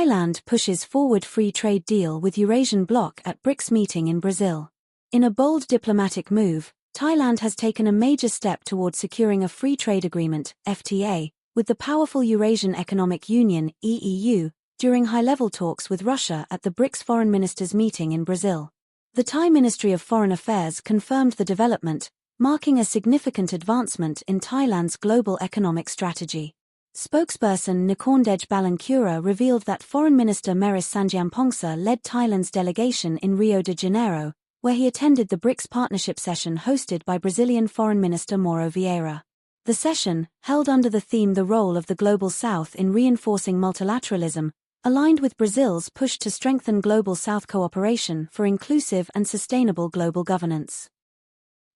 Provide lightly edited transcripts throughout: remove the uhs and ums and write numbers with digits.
Thailand pushes forward free trade deal with Eurasian Bloc at BRICS meeting in Brazil. In a bold diplomatic move, Thailand has taken a major step toward securing a free trade agreement, FTA, with the powerful Eurasian Economic Union, EEU, during high-level talks with Russia at the BRICS Foreign Ministers Meeting in Brazil. The Thai Ministry of Foreign Affairs confirmed the development, marking a significant advancement in Thailand's global economic strategy. Spokesperson Nikorndej Balankura revealed that Foreign Minister Meris Sangiampongsa led Thailand's delegation in Rio de Janeiro, where he attended the BRICS partnership session hosted by Brazilian Foreign Minister Mauro Vieira. The session, held under the theme "The Role of the Global South in Reinforcing Multilateralism," aligned with Brazil's push to strengthen Global South cooperation for inclusive and sustainable global governance.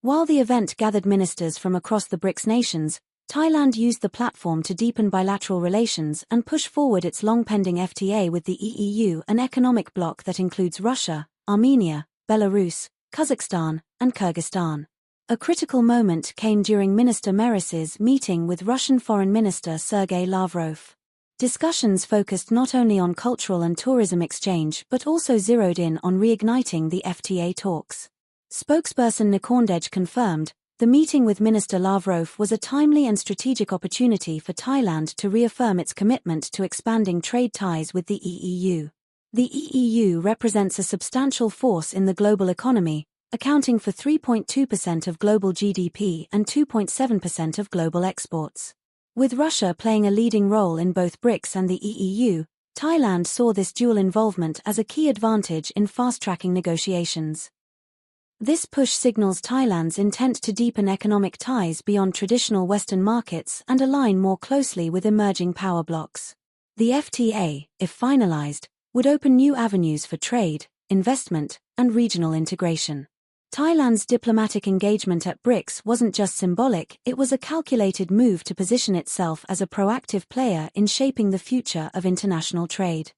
While the event gathered ministers from across the BRICS nations, Thailand used the platform to deepen bilateral relations and push forward its long-pending FTA with the EEU, an economic bloc that includes Russia, Armenia, Belarus, Kazakhstan, and Kyrgyzstan. A critical moment came during Minister Meris's meeting with Russian Foreign Minister Sergei Lavrov. Discussions focused not only on cultural and tourism exchange but also zeroed in on reigniting the FTA talks. Spokesperson Nikorndej confirmed, the meeting with Minister Lavrov was a timely and strategic opportunity for Thailand to reaffirm its commitment to expanding trade ties with the EEU. The EEU represents a substantial force in the global economy, accounting for 3.2% of global GDP and 2.7% of global exports. With Russia playing a leading role in both BRICS and the EEU, Thailand saw this dual involvement as a key advantage in fast-tracking negotiations. This push signals Thailand's intent to deepen economic ties beyond traditional Western markets and align more closely with emerging power blocs. The FTA, if finalized, would open new avenues for trade, investment, and regional integration. Thailand's diplomatic engagement at BRICS wasn't just symbolic, it was a calculated move to position itself as a proactive player in shaping the future of international trade.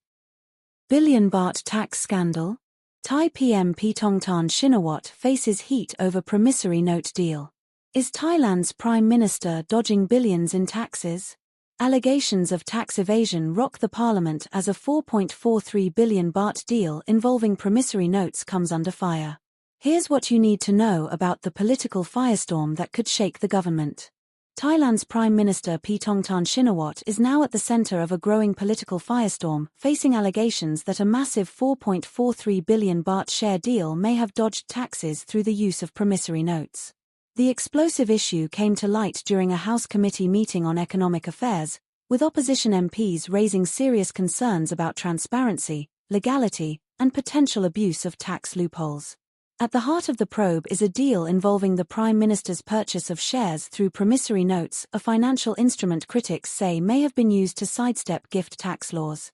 Billion-Baht tax scandal? Thai PM Paetongtarn Shinawatra faces heat over promissory note deal. Is Thailand's Prime Minister dodging billions in taxes? Allegations of tax evasion rock the parliament as a 4.43 billion baht deal involving promissory notes comes under fire. Here's what you need to know about the political firestorm that could shake the government. Thailand's Prime Minister Paetongtarn Shinawatra is now at the center of a growing political firestorm, facing allegations that a massive 4.43 billion baht share deal may have dodged taxes through the use of promissory notes. The explosive issue came to light during a House Committee meeting on economic affairs, with opposition MPs raising serious concerns about transparency, legality, and potential abuse of tax loopholes. At the heart of the probe is a deal involving the Prime Minister's purchase of shares through promissory notes, a financial instrument critics say may have been used to sidestep gift tax laws.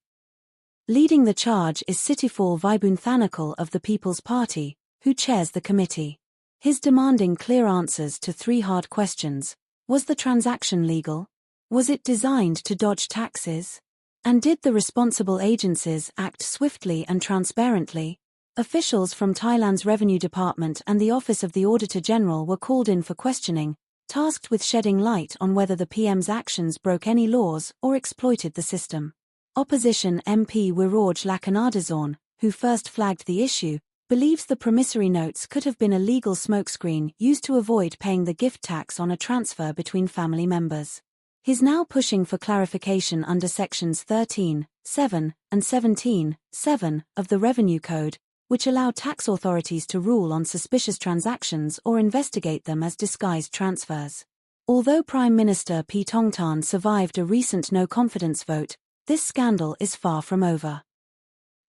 Leading the charge is Sitipul Vibhunthanakul of the People's Party, who chairs the committee. He's demanding clear answers to three hard questions. Was the transaction legal? Was it designed to dodge taxes? And did the responsible agencies act swiftly and transparently? Officials from Thailand's Revenue Department and the Office of the Auditor General were called in for questioning, tasked with shedding light on whether the PM's actions broke any laws or exploited the system. Opposition MP Wiroj Lakanadazorn, who first flagged the issue, believes the promissory notes could have been a legal smokescreen used to avoid paying the gift tax on a transfer between family members. He's now pushing for clarification under Sections 13(7) and 17(7) of the Revenue Code, which allow tax authorities to rule on suspicious transactions or investigate them as disguised transfers. Although Prime Minister Paetongtarn survived a recent no-confidence vote, this scandal is far from over.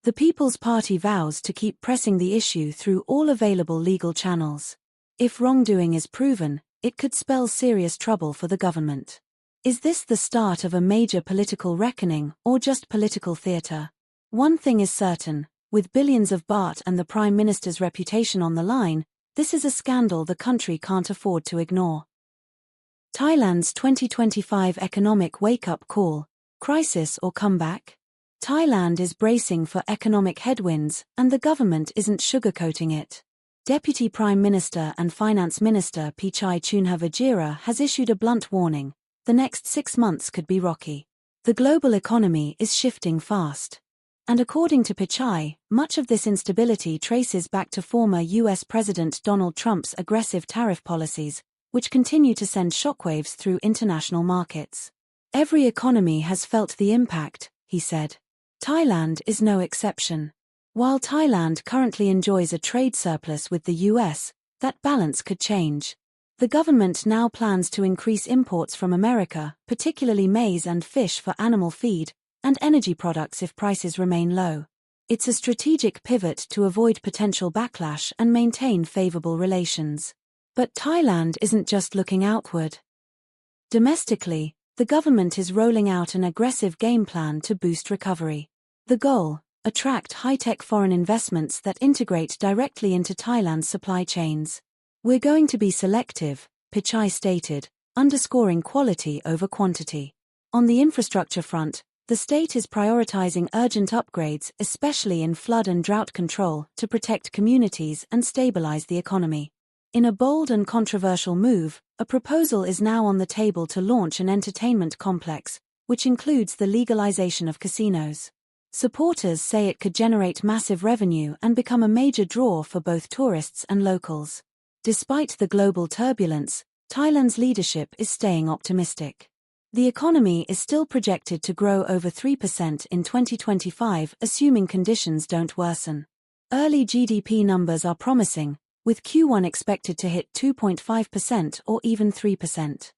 The People's Party vows to keep pressing the issue through all available legal channels. If wrongdoing is proven, it could spell serious trouble for the government. Is this the start of a major political reckoning or just political theatre? One thing is certain. With billions of baht and the Prime Minister's reputation on the line, this is a scandal the country can't afford to ignore. Thailand's 2025 economic wake-up call, crisis or comeback? Thailand is bracing for economic headwinds, and the government isn't sugarcoating it. Deputy Prime Minister and Finance Minister Pichai Chunhavajira has issued a blunt warning: the next 6 months could be rocky. The global economy is shifting fast. And according to Pichai, much of this instability traces back to former U.S. President Donald Trump's aggressive tariff policies, which continue to send shockwaves through international markets. Every economy has felt the impact, he said. Thailand is no exception. While Thailand currently enjoys a trade surplus with the U.S., that balance could change. The government now plans to increase imports from America, particularly maize and fish for animal feed, and energy products if prices remain low. It's a strategic pivot to avoid potential backlash and maintain favorable relations. But Thailand isn't just looking outward. Domestically, the government is rolling out an aggressive game plan to boost recovery. The goal: attract high-tech foreign investments that integrate directly into Thailand's supply chains. We're going to be selective, Pichai stated, underscoring quality over quantity. On the infrastructure front, the state is prioritizing urgent upgrades, especially in flood and drought control, to protect communities and stabilize the economy. In a bold and controversial move, a proposal is now on the table to launch an entertainment complex, which includes the legalization of casinos. Supporters say it could generate massive revenue and become a major draw for both tourists and locals. Despite the global turbulence, Thailand's leadership is staying optimistic. The economy is still projected to grow over 3% in 2025, assuming conditions don't worsen. Early GDP numbers are promising, with Q1 expected to hit 2.5% or even 3%.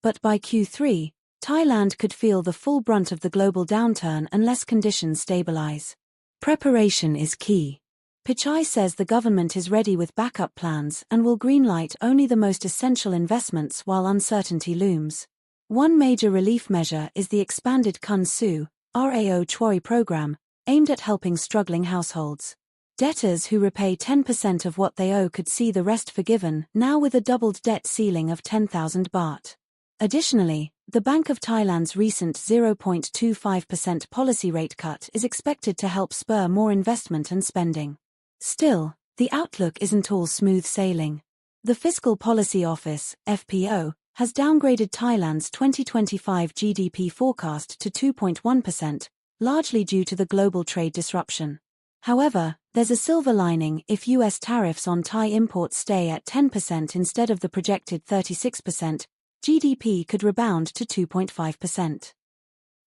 But by Q3, Thailand could feel the full brunt of the global downturn unless conditions stabilize. Preparation is key. Pichai says the government is ready with backup plans and will greenlight only the most essential investments while uncertainty looms. One major relief measure is the expanded Kun Su, Rao Choi program, aimed at helping struggling households. Debtors who repay 10% of what they owe could see the rest forgiven, now with a doubled debt ceiling of 10,000 baht. Additionally, the Bank of Thailand's recent 0.25% policy rate cut is expected to help spur more investment and spending. Still, the outlook isn't all smooth sailing. The Fiscal Policy Office, FPO, has downgraded Thailand's 2025 GDP forecast to 2.1%, largely due to the global trade disruption. However, there's a silver lining: if U.S. tariffs on Thai imports stay at 10% instead of the projected 36%, GDP could rebound to 2.5%.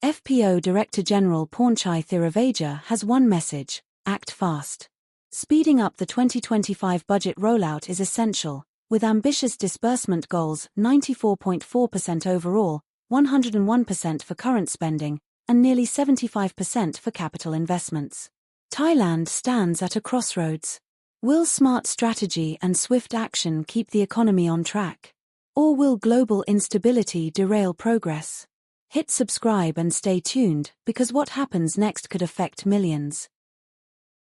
FPO Director General Paetongtarn Thiravaja has one message: act fast. Speeding up the 2025 budget rollout is essential, with ambitious disbursement goals: 94.4% overall, 101% for current spending, and nearly 75% for capital investments. Thailand stands at a crossroads. Will smart strategy and swift action keep the economy on track? Or will global instability derail progress? Hit subscribe and stay tuned, because what happens next could affect millions.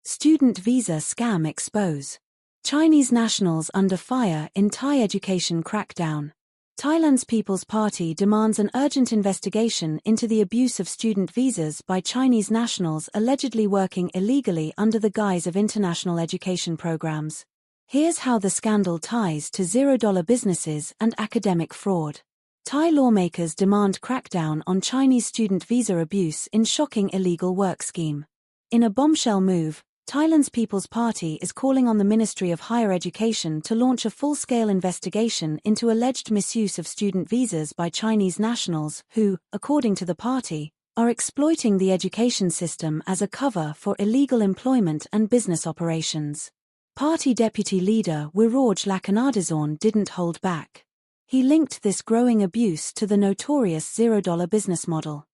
Student visa scam expose. Chinese nationals under fire in Thai education crackdown. Thailand's People's Party demands an urgent investigation into the abuse of student visas by Chinese nationals allegedly working illegally under the guise of international education programs. Here's how the scandal ties to $0 businesses and academic fraud. Thai lawmakers demand crackdown on Chinese student visa abuse in shocking illegal work scheme. In a bombshell move, Thailand's People's Party is calling on the Ministry of Higher Education to launch a full-scale investigation into alleged misuse of student visas by Chinese nationals who, according to the party, are exploiting the education system as a cover for illegal employment and business operations. Party deputy leader Wiroj Lakhanadizorn didn't hold back. He linked this growing abuse to the notorious $0 business model.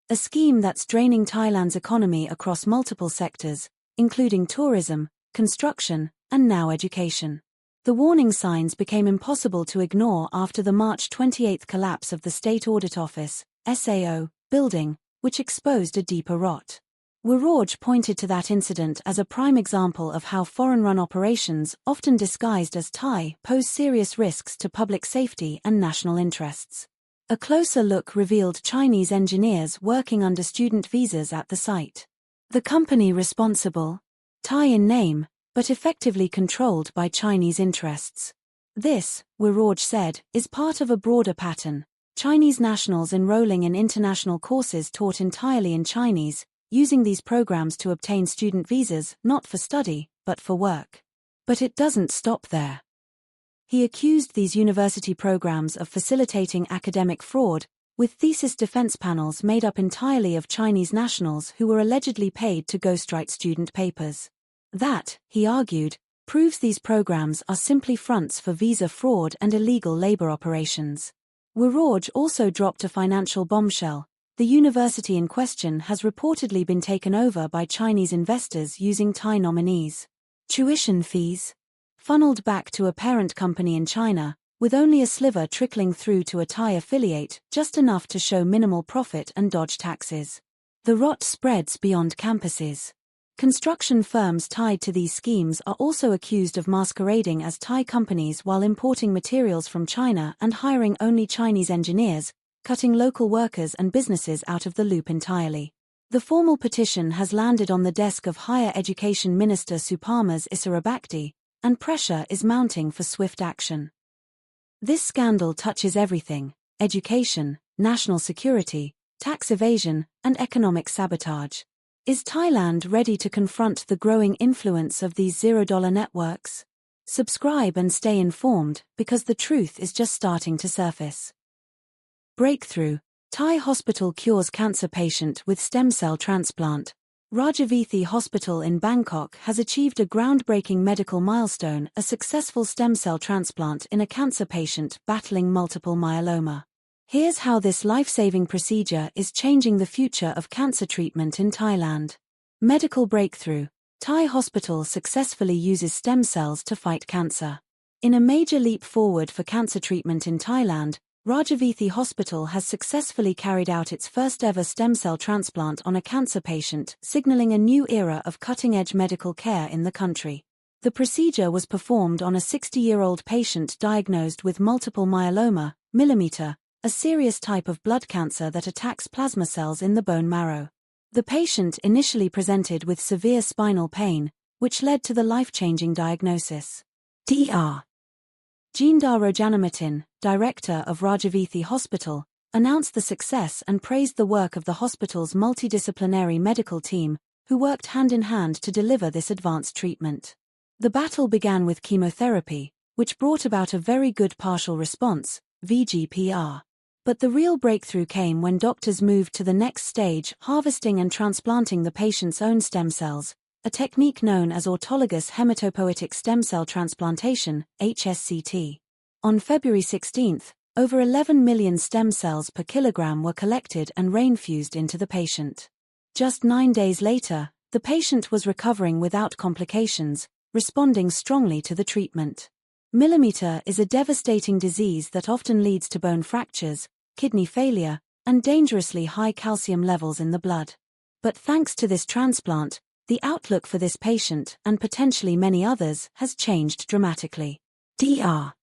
A scheme that's draining Thailand's economy across multiple sectors, including tourism, construction, and now education. The warning signs became impossible to ignore after the March 28 collapse of the State Audit Office, SAO, building, which exposed a deeper rot. Wiroj pointed to that incident as a prime example of how foreign-run operations, often disguised as Thai, pose serious risks to public safety and national interests. A closer look revealed Chinese engineers working under student visas at the site. The company responsible, Thai in name, but effectively controlled by Chinese interests. This, Wiroj said, is part of a broader pattern: Chinese nationals enrolling in international courses taught entirely in Chinese, using these programs to obtain student visas not for study, but for work. But it doesn't stop there. He accused these university programs of facilitating academic fraud, with thesis defense panels made up entirely of Chinese nationals who were allegedly paid to ghostwrite student papers. That, he argued, proves these programs are simply fronts for visa fraud and illegal labor operations. Wiraj also dropped a financial bombshell. The university in question has reportedly been taken over by Chinese investors using Thai nominees. Tuition fees funneled back to a parent company in China, with only a sliver trickling through to a Thai affiliate, just enough to show minimal profit and dodge taxes. The rot spreads beyond campuses. Construction firms tied to these schemes are also accused of masquerading as Thai companies while importing materials from China and hiring only Chinese engineers, cutting local workers and businesses out of the loop entirely. The formal petition has landed on the desk of Higher Education Minister Suparmas Isarabakti, and pressure is mounting for swift action. This scandal touches everything: education, national security, tax evasion, and economic sabotage. Is Thailand ready to confront the growing influence of these $0 networks? Subscribe and stay informed, because the truth is just starting to surface. Breakthrough: Thai hospital cures cancer patient with stem cell transplant. Rajavithi Hospital in Bangkok has achieved a groundbreaking medical milestone, a successful stem cell transplant in a cancer patient battling multiple myeloma. Here's how this life-saving procedure is changing the future of cancer treatment in Thailand. Medical breakthrough: Thai hospital successfully uses stem cells to fight cancer. In a major leap forward for cancer treatment in Thailand, Rajavithi Hospital has successfully carried out its first-ever stem cell transplant on a cancer patient, signaling a new era of cutting-edge medical care in the country. The procedure was performed on a 60-year-old patient diagnosed with multiple myeloma, millimeter, a serious type of blood cancer that attacks plasma cells in the bone marrow. The patient initially presented with severe spinal pain, which led to the life-changing diagnosis. Dr. Jeendar Rojanamitin, director of Rajavithi Hospital, announced the success and praised the work of the hospital's multidisciplinary medical team, who worked hand-in-hand to deliver this advanced treatment. The battle began with chemotherapy, which brought about a very good partial response, VGPR. But the real breakthrough came when doctors moved to the next stage, harvesting and transplanting the patient's own stem cells, a technique known as autologous hematopoietic stem cell transplantation, HSCT. On February 16, over 11 million stem cells per kilogram were collected and rainfused into the patient. Just 9 days later, the patient was recovering without complications, responding strongly to the treatment. Millimeter is a devastating disease that often leads to bone fractures, kidney failure, and dangerously high calcium levels in the blood. But thanks to this transplant, the outlook for this patient, and potentially many others, has changed dramatically. Dr.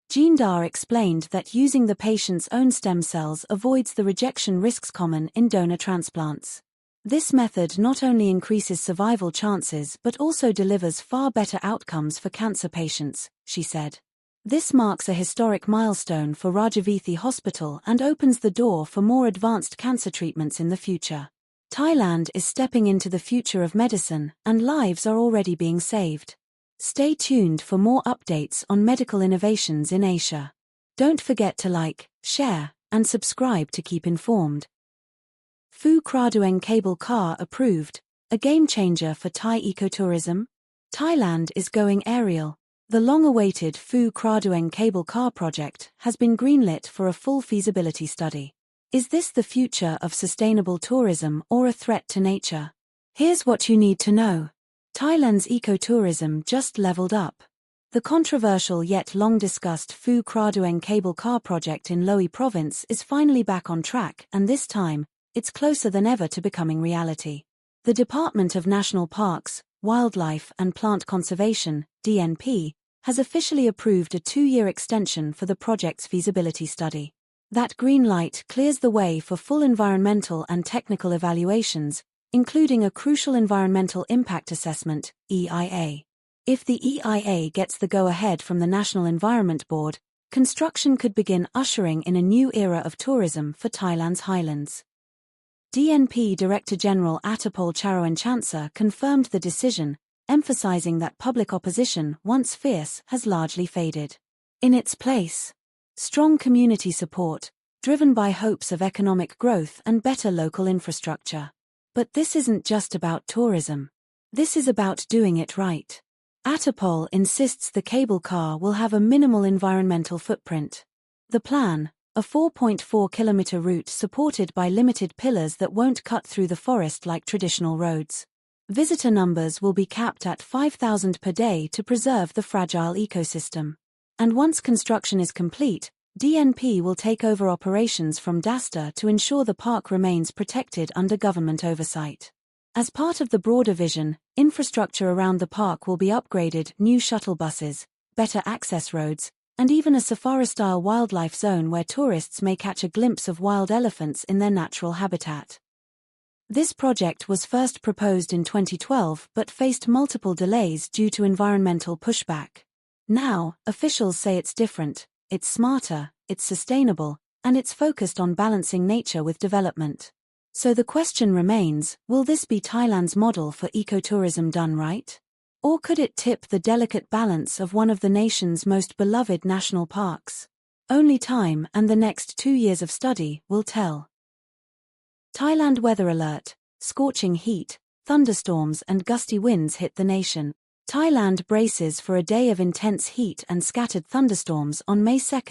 Jeendar explained that using the patient's own stem cells avoids the rejection risks common in donor transplants. This method not only increases survival chances but also delivers far better outcomes for cancer patients, she said. This marks a historic milestone for Rajavithi Hospital and opens the door for more advanced cancer treatments in the future. Thailand is stepping into the future of medicine, and lives are already being saved. Stay tuned for more updates on medical innovations in Asia. Don't forget to like, share, and subscribe to keep informed. Phu Kradueng cable car approved, a game-changer for Thai ecotourism? Thailand is going aerial. The long-awaited Phu Kradueng cable car project has been greenlit for a full feasibility study. Is this the future of sustainable tourism or a threat to nature? Here's what you need to know. Thailand's ecotourism just leveled up. The controversial yet long-discussed Phu Kradueng cable car project in Loei province is finally back on track, and this time, it's closer than ever to becoming reality. The Department of National Parks, Wildlife and Plant Conservation, DNP, has officially approved a 2-year extension for the project's feasibility study. That green light clears the way for full environmental and technical evaluations, including a crucial environmental impact assessment, EIA. If the EIA gets the go-ahead from the National Environment Board, construction could begin ushering in a new era of tourism for Thailand's highlands. DNP Director General Attapol Charoenchantsa confirmed the decision, emphasizing that public opposition, once fierce, has largely faded. In its place, strong community support, driven by hopes of economic growth and better local infrastructure. But this isn't just about tourism. This is about doing it right. Attapol insists the cable car will have a minimal environmental footprint. The plan, a 4.4-kilometer route supported by limited pillars that won't cut through the forest like traditional roads. Visitor numbers will be capped at 5,000 per day to preserve the fragile ecosystem. And once construction is complete, DNP will take over operations from DASTA to ensure the park remains protected under government oversight. As part of the broader vision, infrastructure around the park will be upgraded, new shuttle buses, better access roads, and even a safari-style wildlife zone where tourists may catch a glimpse of wild elephants in their natural habitat. This project was first proposed in 2012 but faced multiple delays due to environmental pushback. Now, officials say it's different, it's smarter, it's sustainable, and it's focused on balancing nature with development. So the question remains, will this be Thailand's model for ecotourism done right? Or could it tip the delicate balance of one of the nation's most beloved national parks? Only time and the next 2 years of study will tell. Thailand weather alert: scorching heat, thunderstorms and gusty winds hit the nation. Thailand braces for a day of intense heat and scattered thunderstorms on May 2,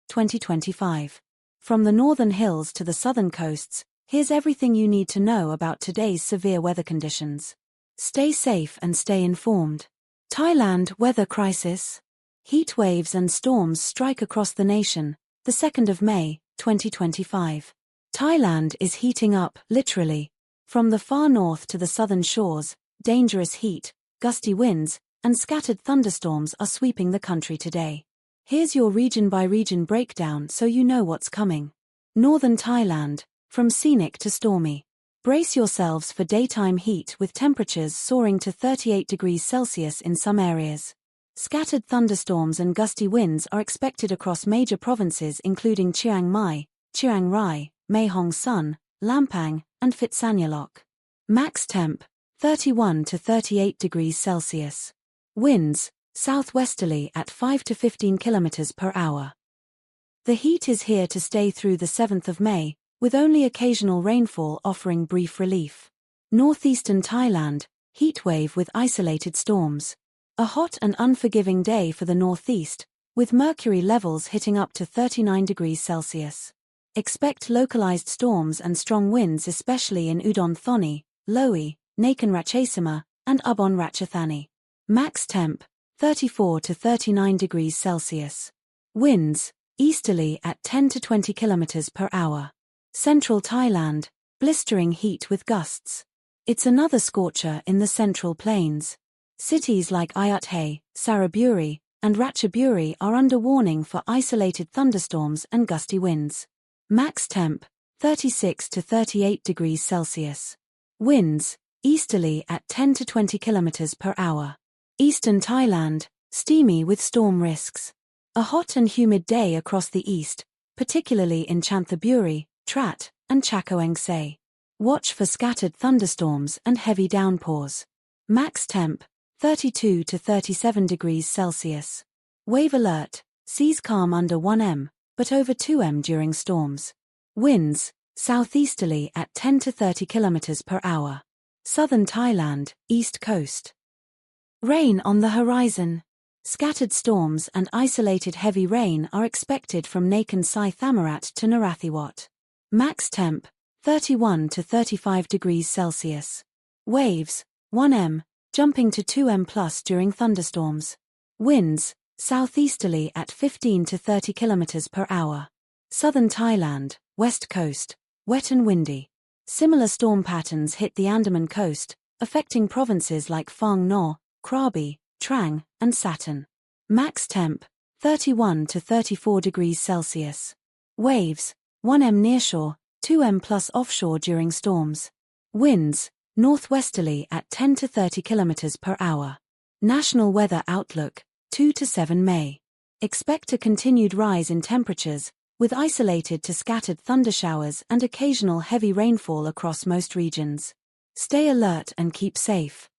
2025. From the northern hills to the southern coasts, here's everything you need to know about today's severe weather conditions. Stay safe and stay informed. Thailand weather crisis. Heat waves and storms strike across the nation, the 2nd of May, 2025. Thailand is heating up, literally. From the far north to the southern shores, dangerous heat, gusty winds, and scattered thunderstorms are sweeping the country today. Here's your region-by-region breakdown so you know what's coming. Northern Thailand, from scenic to stormy. Brace yourselves for daytime heat with temperatures soaring to 38 degrees Celsius in some areas. Scattered thunderstorms and gusty winds are expected across major provinces including Chiang Mai, Chiang Rai, Mae Hong Son, Lampang, and Phitsanulok. Max temp, 31 to 38 degrees Celsius. Winds, southwesterly at 5 to 15 kilometers per hour. The heat is here to stay through the 7th of May, with only occasional rainfall offering brief relief. Northeastern Thailand, heatwave with isolated storms. A hot and unforgiving day for the northeast, with mercury levels hitting up to 39 degrees Celsius. Expect localized storms and strong winds especially in Udon Thani, Loei, Nakhon Ratchasima, and Ubon Ratchathani. Max temp, 34 to 39 degrees Celsius. Winds, easterly at 10 to 20 kilometers per hour. Central Thailand, blistering heat with gusts. It's another scorcher in the central plains. Cities like Ayutthaya, Saraburi, and Ratchaburi are under warning for isolated thunderstorms and gusty winds. Max temp, 36 to 38 degrees Celsius. Winds, easterly at 10 to 20 kilometers per hour. Eastern Thailand, steamy with storm risks. A hot and humid day across the east, particularly in Chanthaburi, Trat, and Chakoengsay. Watch for scattered thunderstorms and heavy downpours. Max temp, 32 to 37 degrees Celsius. Wave alert, seas calm under 1 m, but over 2 m during storms. Winds, southeasterly at 10 to 30 kilometers per hour. Southern Thailand, east coast. Rain on the horizon. Scattered storms and isolated heavy rain are expected from Nakhon Sai Thammarat to Narathiwat. Max temp, 31 to 35 degrees Celsius. Waves, 1 m, jumping to 2 m plus during thunderstorms. Winds, southeasterly at 15 to 30 kilometers per hour. Southern Thailand, west coast, wet and windy. Similar storm patterns hit the Andaman coast, affecting provinces like Phang Ngo, Krabi, Trang, and Saturn. Max temp, 31 to 34 degrees Celsius. Waves, 1 m nearshore, 2 m plus offshore during storms. Winds, northwesterly at 10 to 30 kilometers per hour. National Weather Outlook, 2 to 7 May. Expect a continued rise in temperatures, with isolated to scattered thundershowers and occasional heavy rainfall across most regions. Stay alert and keep safe.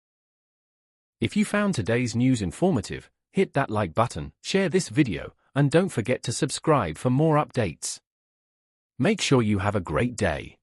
If you found today's news informative, hit that like button, share this video, and don't forget to subscribe for more updates. Make sure you have a great day.